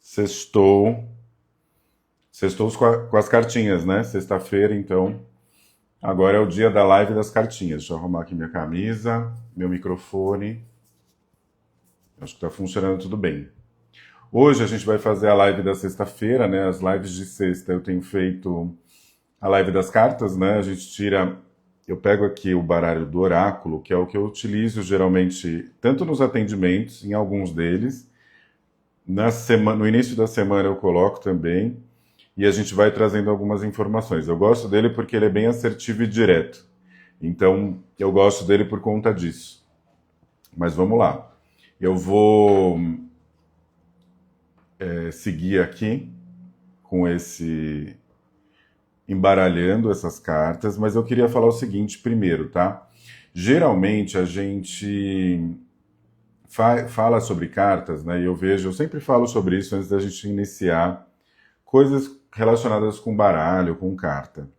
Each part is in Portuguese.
Sextou. Sextou com as cartinhas, né? Sexta-feira, então. Agora é o dia da live das cartinhas. Deixa eu arrumar aqui minha camisa, meu microfone. Acho que tá funcionando tudo bem. Hoje a gente vai fazer a live da sexta-feira, né? As lives de sexta eu tenho feito a live das cartas, né? A gente tira. Eu pego aqui o baralho do oráculo, que é o que eu utilizo geralmente, tanto nos atendimentos, em alguns deles. No início da semana eu coloco também. E a gente vai trazendo algumas informações. Eu gosto dele porque ele é bem assertivo e direto. Então, eu gosto dele por conta disso. Mas vamos lá. Eu vou seguir aqui com esse embaralhando essas cartas, mas eu queria falar o seguinte primeiro, tá? Geralmente a gente fala sobre cartas, né? E eu sempre falo sobre isso antes da gente iniciar coisas relacionadas com baralho, com carta.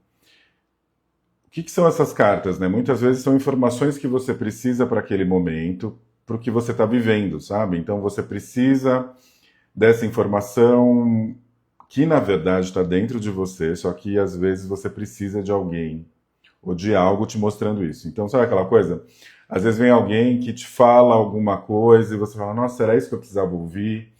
O que são essas cartas, né? Muitas vezes são informações que você precisa para aquele momento, para o que você está vivendo, sabe? Então você precisa dessa informação que na verdade está dentro de você, só que às vezes você precisa de alguém ou de algo te mostrando isso. Então sabe aquela coisa? Às vezes vem alguém que te fala alguma coisa e você fala, nossa, era isso que eu precisava ouvir.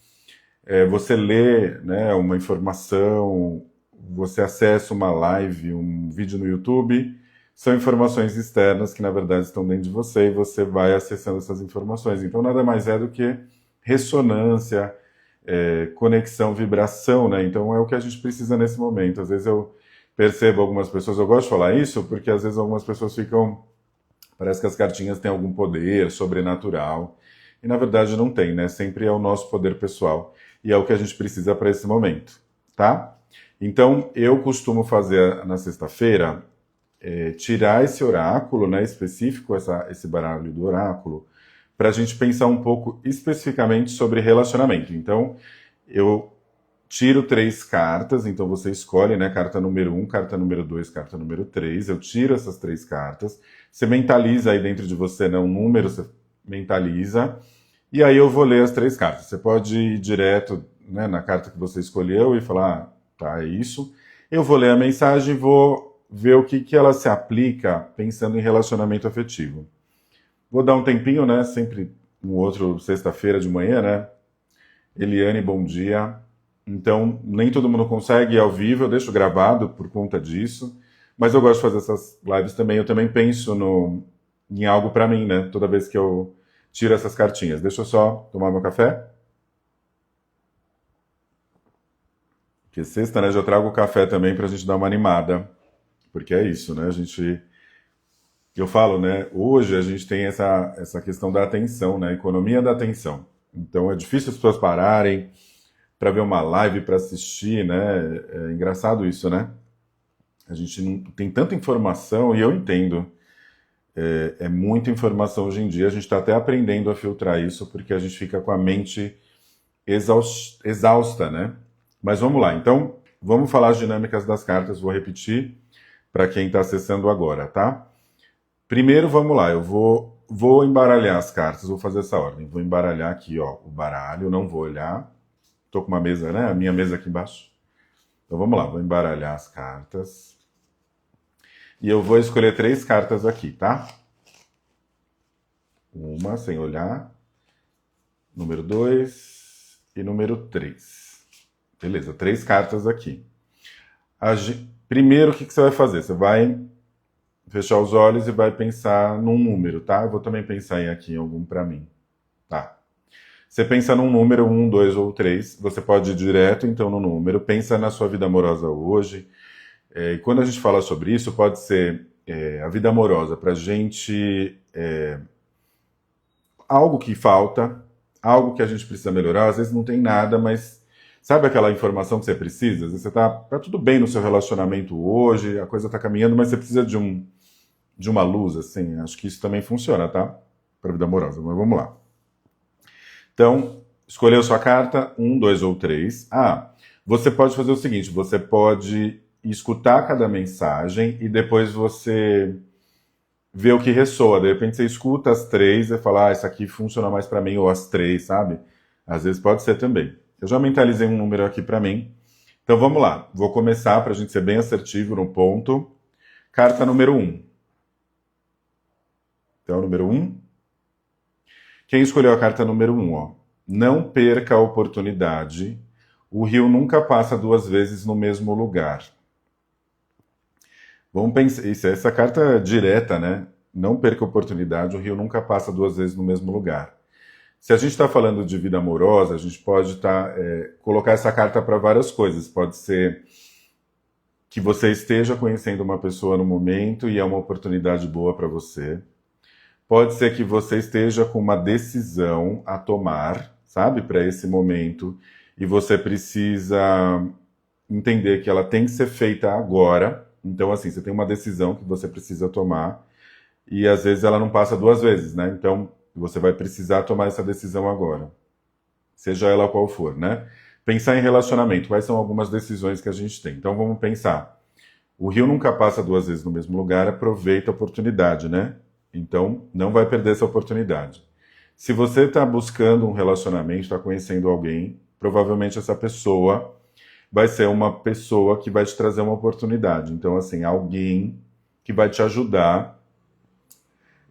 Você lê, né, uma informação, você acessa uma live, um vídeo no YouTube, são informações externas que na verdade estão dentro de você e você vai acessando essas informações. Então nada mais é do que ressonância, conexão, vibração, né? Então é o que a gente precisa nesse momento. Às vezes eu percebo algumas pessoas, eu gosto de falar isso porque às vezes algumas pessoas ficam, parece que as cartinhas têm algum poder sobrenatural e na verdade não tem, né? Sempre é o nosso poder pessoal. E é o que a gente precisa para esse momento, tá? Então, eu costumo fazer na sexta-feira, tirar esse oráculo, né, específico, esse baralho do oráculo, para a gente pensar um pouco especificamente sobre relacionamento. Então, eu tiro 3 cartas, então você escolhe, né, carta número 1, carta número 2, carta número 3, eu tiro essas 3 cartas, você mentaliza aí dentro de você, né, um número, você mentaliza, e aí eu vou ler as 3 cartas. Você pode ir direto, né, na carta que você escolheu e falar, tá, é isso. Eu vou ler a mensagem e vou ver o que ela se aplica pensando em relacionamento afetivo. Vou dar um tempinho, né, sempre um outro sexta-feira de manhã, né. Eliane, bom dia. Então, nem todo mundo consegue ir ao vivo, eu deixo gravado por conta disso. Mas eu gosto de fazer essas lives também. Eu também penso em algo para mim, né, toda vez que eu tiro essas cartinhas. Deixa eu só tomar meu café. Porque sexta, né, já trago o café também pra gente dar uma animada. Porque é isso, né, eu falo, né, hoje a gente tem essa questão da atenção, né, economia da atenção. Então é difícil as pessoas pararem para ver uma live, para assistir, né, é engraçado isso, né? A gente não tem tanta informação e eu entendo. É muita informação hoje em dia, a gente está até aprendendo a filtrar isso porque a gente fica com a mente exausta, né? Mas vamos lá, então vamos falar as dinâmicas das cartas, vou repetir para quem está acessando agora, tá? Primeiro, vamos lá, eu vou embaralhar as cartas, vou fazer essa ordem. Vou embaralhar aqui, ó, o baralho, não vou olhar. Tô com uma mesa, né? A minha mesa aqui embaixo. Então vamos lá, vou embaralhar as cartas. E eu vou escolher 3 cartas aqui, tá? Uma, sem olhar. Número 2 e número 3. Beleza, 3 cartas aqui. Primeiro, o que você vai fazer? Você vai fechar os olhos e vai pensar num número, tá? Eu vou também pensar aqui em algum pra mim. Tá. Você pensa num número, 1, 2 ou 3. Você pode ir direto, então, no número. Pensa na sua vida amorosa hoje. E quando a gente fala sobre isso, pode ser a vida amorosa pra gente algo que falta, algo que a gente precisa melhorar. Às vezes não tem nada, mas sabe aquela informação que você precisa? Às vezes você tá tudo bem no seu relacionamento hoje, a coisa tá caminhando, mas você precisa de uma luz, assim. Acho que isso também funciona, tá? Pra vida amorosa, mas vamos lá. Então, escolheu sua carta, 1, 2 ou 3. Você pode fazer o seguinte, você pode escutar cada mensagem e depois você vê o que ressoa. De repente você escuta as 3 e fala, essa aqui funciona mais pra mim, ou as 3, sabe? Às vezes pode ser também. Eu já mentalizei um número aqui para mim. Então vamos lá. Vou começar para a gente ser bem assertivo no ponto. Carta número 1. Então, número 1. Quem escolheu a carta número 1, ó? Não perca a oportunidade. O rio nunca passa duas vezes no mesmo lugar. Vamos pensar. Essa carta é direta, né? Não perca a oportunidade. O rio nunca passa duas vezes no mesmo lugar. Se a gente está falando de vida amorosa, a gente pode colocar essa carta para várias coisas. Pode ser que você esteja conhecendo uma pessoa no momento e é uma oportunidade boa para você. Pode ser que você esteja com uma decisão a tomar, sabe, para esse momento, e você precisa entender que ela tem que ser feita agora. Então, assim, você tem uma decisão que você precisa tomar, e às vezes ela não passa duas vezes, né? Então, você vai precisar tomar essa decisão agora. Seja ela qual for, né? Pensar em relacionamento. Quais são algumas decisões que a gente tem? Então, vamos pensar. O rio nunca passa duas vezes no mesmo lugar, aproveita a oportunidade, né? Então, não vai perder essa oportunidade. Se você está buscando um relacionamento, está conhecendo alguém, provavelmente essa pessoa vai ser uma pessoa que vai te trazer uma oportunidade. Então, assim, alguém que vai te ajudar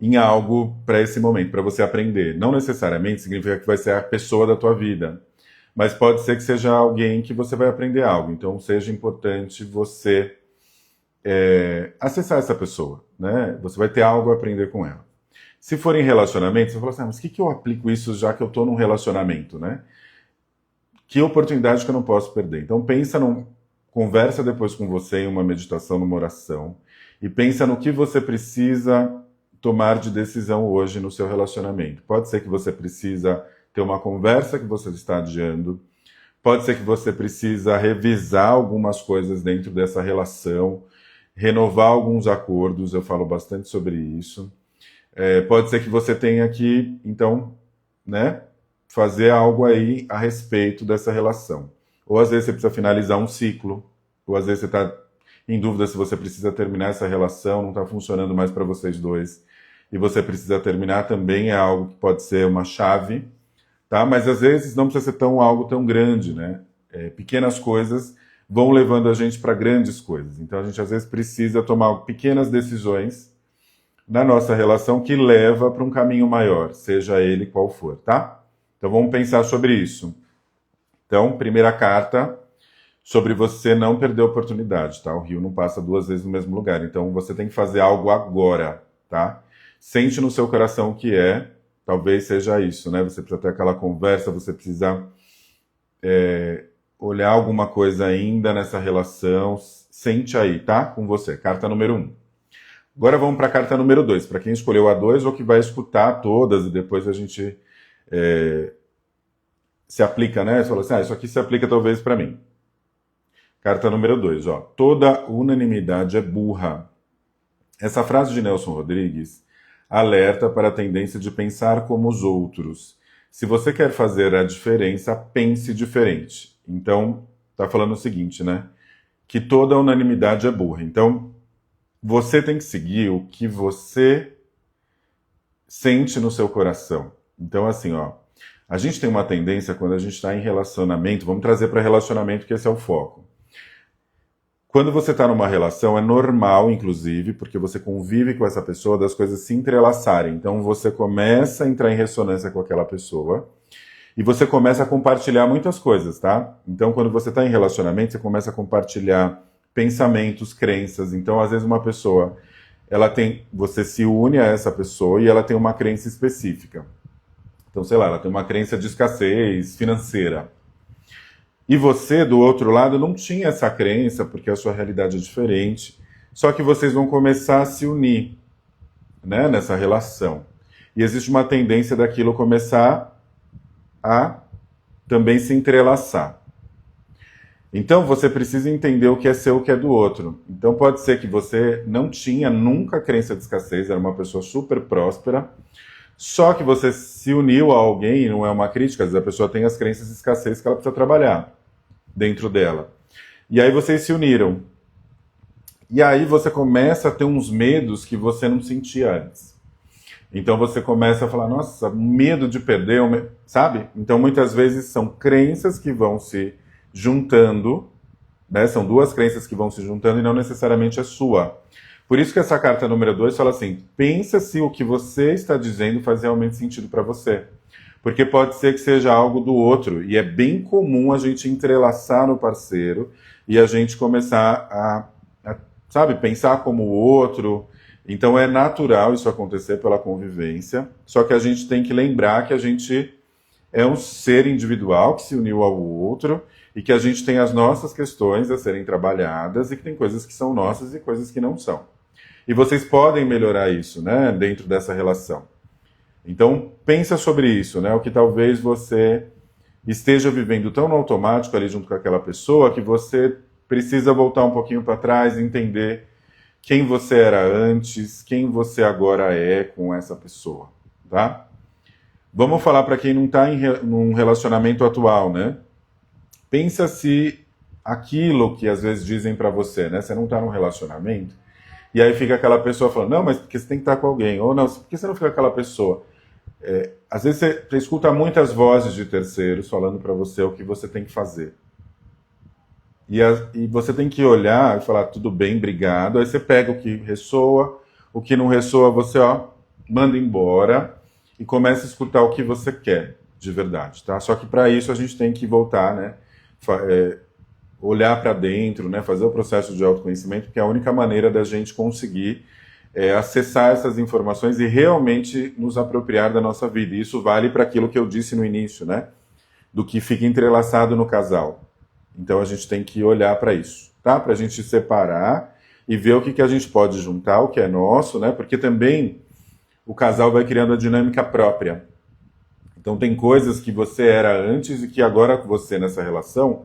em algo para esse momento, para você aprender. Não necessariamente significa que vai ser a pessoa da tua vida, mas pode ser que seja alguém que você vai aprender algo. Então, seja importante você acessar essa pessoa, né? Você vai ter algo a aprender com ela. Se for em relacionamento, você fala assim, mas o que eu aplico isso já que eu estou num relacionamento, né? Que oportunidade que eu não posso perder? Então conversa depois com você em uma meditação, numa oração, e pensa no que você precisa tomar de decisão hoje no seu relacionamento. Pode ser que você precisa ter uma conversa que você está adiando, pode ser que você precisa revisar algumas coisas dentro dessa relação, renovar alguns acordos, eu falo bastante sobre isso. Pode ser que você tenha que, então, né, fazer algo aí a respeito dessa relação. Ou às vezes você precisa finalizar um ciclo, ou às vezes você está em dúvida se você precisa terminar essa relação, não está funcionando mais para vocês dois, e você precisa terminar também, é algo que pode ser uma chave, tá? Mas às vezes não precisa ser algo tão grande, né? Pequenas coisas vão levando a gente para grandes coisas. Então a gente às vezes precisa tomar pequenas decisões na nossa relação que leva para um caminho maior, seja ele qual for, tá? Então vamos pensar sobre isso. Então, primeira carta, sobre você não perder a oportunidade, tá? O rio não passa duas vezes no mesmo lugar, então você tem que fazer algo agora, tá? Sente no seu coração o que talvez seja isso, né? Você precisa ter aquela conversa, você precisa olhar alguma coisa ainda nessa relação, sente aí, tá? Com você, carta número 1. Agora vamos para a carta número 2, para quem escolheu a 2 ou que vai escutar todas e depois a gente se aplica, né? Você falou assim, isso aqui se aplica talvez para mim. Carta número 2, ó. Toda unanimidade é burra. Essa frase de Nelson Rodrigues alerta para a tendência de pensar como os outros. Se você quer fazer a diferença, pense diferente. Então, tá falando o seguinte, né? Que toda unanimidade é burra. Então, você tem que seguir o que você sente no seu coração. Então, assim, ó, a gente tem uma tendência quando a gente está em relacionamento, vamos trazer para relacionamento que esse é o foco. Quando você está numa relação, é normal, inclusive, porque você convive com essa pessoa, das coisas se entrelaçarem. Então, você começa a entrar em ressonância com aquela pessoa e você começa a compartilhar muitas coisas, tá? Então, quando você está em relacionamento, você começa a compartilhar pensamentos, crenças. Então, às vezes, uma pessoa, você se une a essa pessoa e ela tem uma crença específica. Então, sei lá, ela tem uma crença de escassez financeira. E você, do outro lado, não tinha essa crença, porque a sua realidade é diferente. Só que vocês vão começar a se unir, né, nessa relação. E existe uma tendência daquilo começar a também se entrelaçar. Então, você precisa entender o que é seu e o que é do outro. Então, pode ser que você não tinha nunca crença de escassez, era uma pessoa super próspera, só que você se uniu a alguém, não é uma crítica, às vezes a pessoa tem as crenças de escassez que ela precisa trabalhar dentro dela. E aí vocês se uniram. E aí você começa a ter uns medos que você não sentia antes. Então você começa a falar, nossa, medo de perder, sabe? Então muitas vezes são crenças que vão se juntando, né? São duas crenças que vão se juntando e não necessariamente é sua. Por isso que essa carta número 2 fala assim, pensa se o que você está dizendo faz realmente sentido para você. Porque pode ser que seja algo do outro, e é bem comum a gente entrelaçar no parceiro e a gente começar sabe, pensar como o outro. Então é natural isso acontecer pela convivência, só que a gente tem que lembrar que a gente é um ser individual que se uniu ao outro e que a gente tem as nossas questões a serem trabalhadas e que tem coisas que são nossas e coisas que não são. E vocês podem melhorar isso, né, dentro dessa relação. Então, pensa sobre isso, né, o que talvez você esteja vivendo tão no automático ali junto com aquela pessoa que você precisa voltar um pouquinho para trás e entender quem você era antes, quem você agora é com essa pessoa, tá? Vamos falar para quem não está num relacionamento atual, né? Pensa se aquilo que às vezes dizem para você, né? Você não está num relacionamento, e aí fica aquela pessoa falando, não, mas porque você tem que estar com alguém, ou não, por que você não fica com aquela pessoa? Às vezes você escuta muitas vozes de terceiros falando para você o que você tem que fazer. E você tem que olhar e falar, tudo bem, obrigado. Aí você pega o que ressoa, o que não ressoa, você manda embora e começa a escutar o que você quer de verdade, tá? Só que para isso a gente tem que voltar, né? Olhar para dentro, né? Fazer o processo de autoconhecimento, que é a única maneira da gente conseguir acessar essas informações e realmente nos apropriar da nossa vida. E isso vale para aquilo que eu disse no início, né? Do que fica entrelaçado no casal. Então a gente tem que olhar para isso, tá? Para a gente separar e ver o que a gente pode juntar, o que é nosso, né? Porque também o casal vai criando a dinâmica própria. Então tem coisas que você era antes e que agora você nessa relação,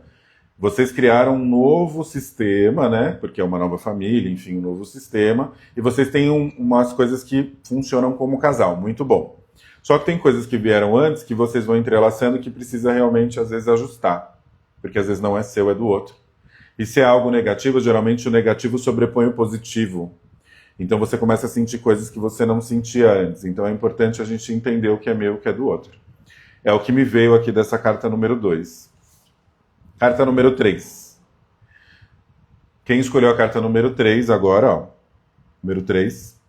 vocês criaram um novo sistema, né? Porque é uma nova família, enfim, um novo sistema. E vocês têm umas coisas que funcionam como casal, muito bom. Só que tem coisas que vieram antes que vocês vão entrelaçando que precisa realmente, às vezes, ajustar. Porque às vezes não é seu, é do outro. E se é algo negativo, geralmente o negativo sobrepõe o positivo. Então você começa a sentir coisas que você não sentia antes. Então é importante a gente entender o que é meu e o que é do outro. É o que me veio aqui dessa carta número 2. Carta número 3. Quem escolheu a carta número 3 agora, número 3.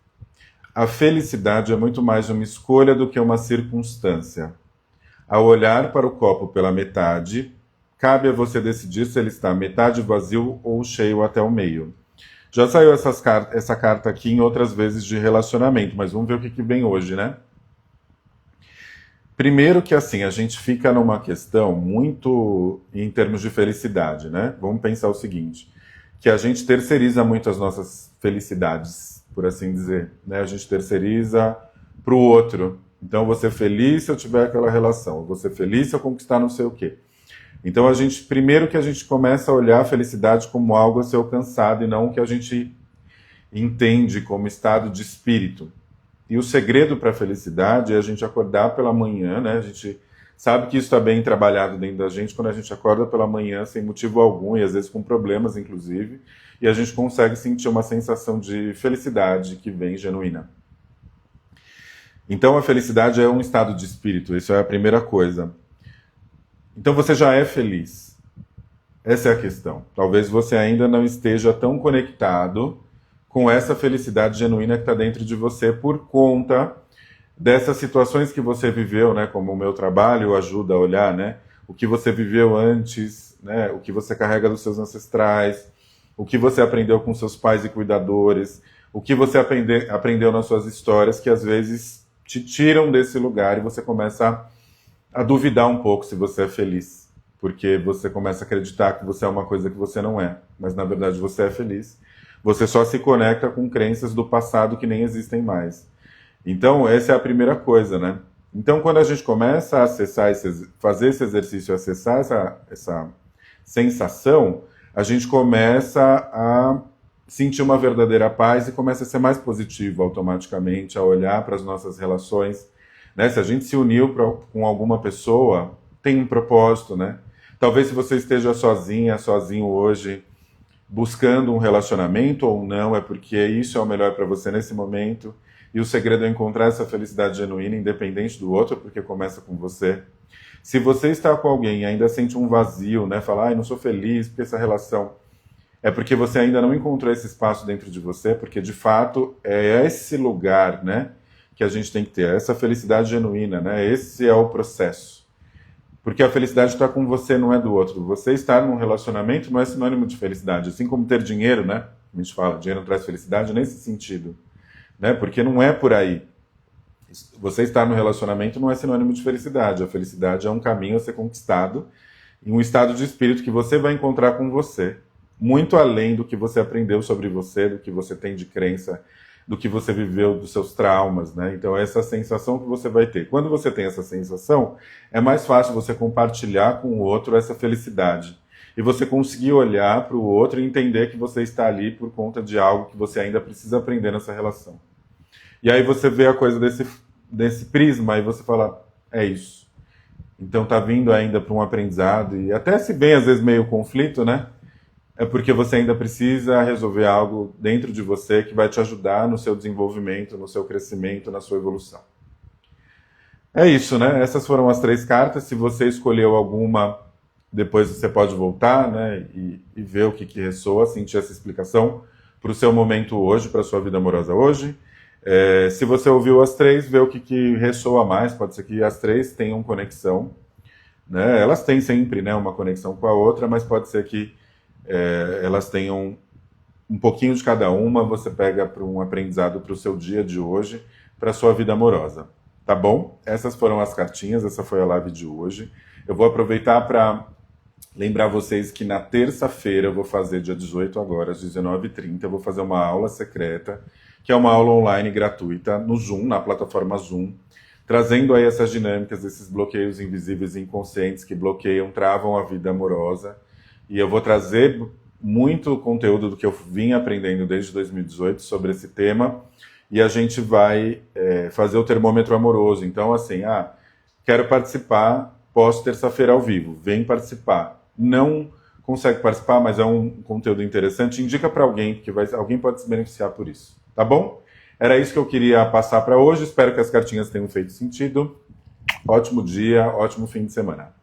A felicidade é muito mais uma escolha do que uma circunstância. Ao olhar para o copo pela metade, cabe a você decidir se ele está metade vazio ou cheio até o meio. Já saiu essa carta aqui em outras vezes de relacionamento, mas vamos ver o que vem hoje, né? Primeiro que assim, a gente fica numa questão muito em termos de felicidade, né? Vamos pensar o seguinte, que a gente terceiriza muito as nossas felicidades, por assim dizer, né? A gente terceiriza para o outro. Então, eu vou ser feliz se eu tiver aquela relação, eu vou ser feliz se eu conquistar não sei o quê. Então, primeiro que a gente começa a olhar a felicidade como algo a ser alcançado e não o que a gente entende como estado de espírito. E o segredo para a felicidade é a gente acordar pela manhã, né? A gente sabe que isso está bem trabalhado dentro da gente quando a gente acorda pela manhã sem motivo algum e às vezes com problemas, inclusive, e a gente consegue sentir uma sensação de felicidade que vem genuína. Então, a felicidade é um estado de espírito, isso é a primeira coisa. Então você já é feliz. Essa é a questão. Talvez você ainda não esteja tão conectado com essa felicidade genuína que está dentro de você por conta dessas situações que você viveu, né? Como o meu trabalho ajuda a olhar, né? O que você viveu antes, né? O que você carrega dos seus ancestrais, o que você aprendeu com seus pais e cuidadores, o que você aprendeu nas suas histórias que às vezes te tiram desse lugar e você começa a duvidar um pouco se você é feliz, porque você começa a acreditar que você é uma coisa que você não é, mas na verdade você é feliz. Você só se conecta com crenças do passado que nem existem mais. Então, essa é a primeira coisa, né? Então, quando a gente começa a acessar, fazer esse exercício, acessar essa sensação, a gente começa a sentir uma verdadeira paz e começa a ser mais positivo automaticamente, a olhar para as nossas relações, né? Se a gente se uniu com alguma pessoa, tem um propósito, né? Talvez se você esteja sozinha, sozinho hoje, buscando um relacionamento ou não, é porque isso é o melhor para você nesse momento. E o segredo é encontrar essa felicidade genuína, independente do outro, porque começa com você. Se você está com alguém e ainda sente um vazio, né? Fala, ai, não sou feliz, porque essa relação... É porque você ainda não encontrou esse espaço dentro de você, porque de fato é esse lugar, né, que a gente tem que ter, essa felicidade genuína, né? Esse é o processo. Porque a felicidade está com você, não é do outro. Você estar num relacionamento não é sinônimo de felicidade. Assim como ter dinheiro, né? A gente fala, dinheiro não traz felicidade nesse sentido, né? Porque não é por aí. Você estar no relacionamento não é sinônimo de felicidade. A felicidade é um caminho a ser conquistado em um estado de espírito que você vai encontrar com você, muito além do que você aprendeu sobre você, do que você tem de crença, do que você viveu, dos seus traumas, né? Então, essa sensação que você vai ter. Quando você tem essa sensação, é mais fácil você compartilhar com o outro essa felicidade. E você conseguir olhar para o outro e entender que você está ali por conta de algo que você ainda precisa aprender nessa relação. E aí você vê a coisa desse prisma e você fala, é isso. Então tá vindo ainda para um aprendizado e até se bem às vezes meio conflito, né? É porque você ainda precisa resolver algo dentro de você que vai te ajudar no seu desenvolvimento, no seu crescimento, na sua evolução. É isso, né? Essas foram as 3 cartas. Se você escolheu alguma, depois você pode voltar, né? E ver o que ressoa, sentir essa explicação para o seu momento hoje, para a sua vida amorosa hoje. Se você ouviu as 3, vê o que ressoa mais. Pode ser que as 3 tenham conexão, né? Elas têm sempre, né, uma conexão com a outra, mas pode ser que elas tenham um pouquinho de cada uma, você pega para um aprendizado para o seu dia de hoje, para a sua vida amorosa. Tá bom? Essas foram as cartinhas, essa foi a live de hoje. Eu vou aproveitar para lembrar vocês que na terça-feira eu vou fazer, dia 18 agora, às 19h30, eu vou fazer uma aula secreta, que é uma aula online gratuita no Zoom, na plataforma Zoom, trazendo aí essas dinâmicas, esses bloqueios invisíveis e inconscientes que bloqueiam, travam a vida amorosa. E eu vou trazer muito conteúdo do que eu vim aprendendo desde 2018 sobre esse tema. E a gente vai fazer o termômetro amoroso. Então, assim, quero participar, posso terça-feira ao vivo, vem participar. Não consegue participar, mas é um conteúdo interessante, indica para alguém, porque alguém pode se beneficiar por isso. Tá bom? Era isso que eu queria passar para hoje. Espero que as cartinhas tenham feito sentido. Ótimo dia, ótimo fim de semana.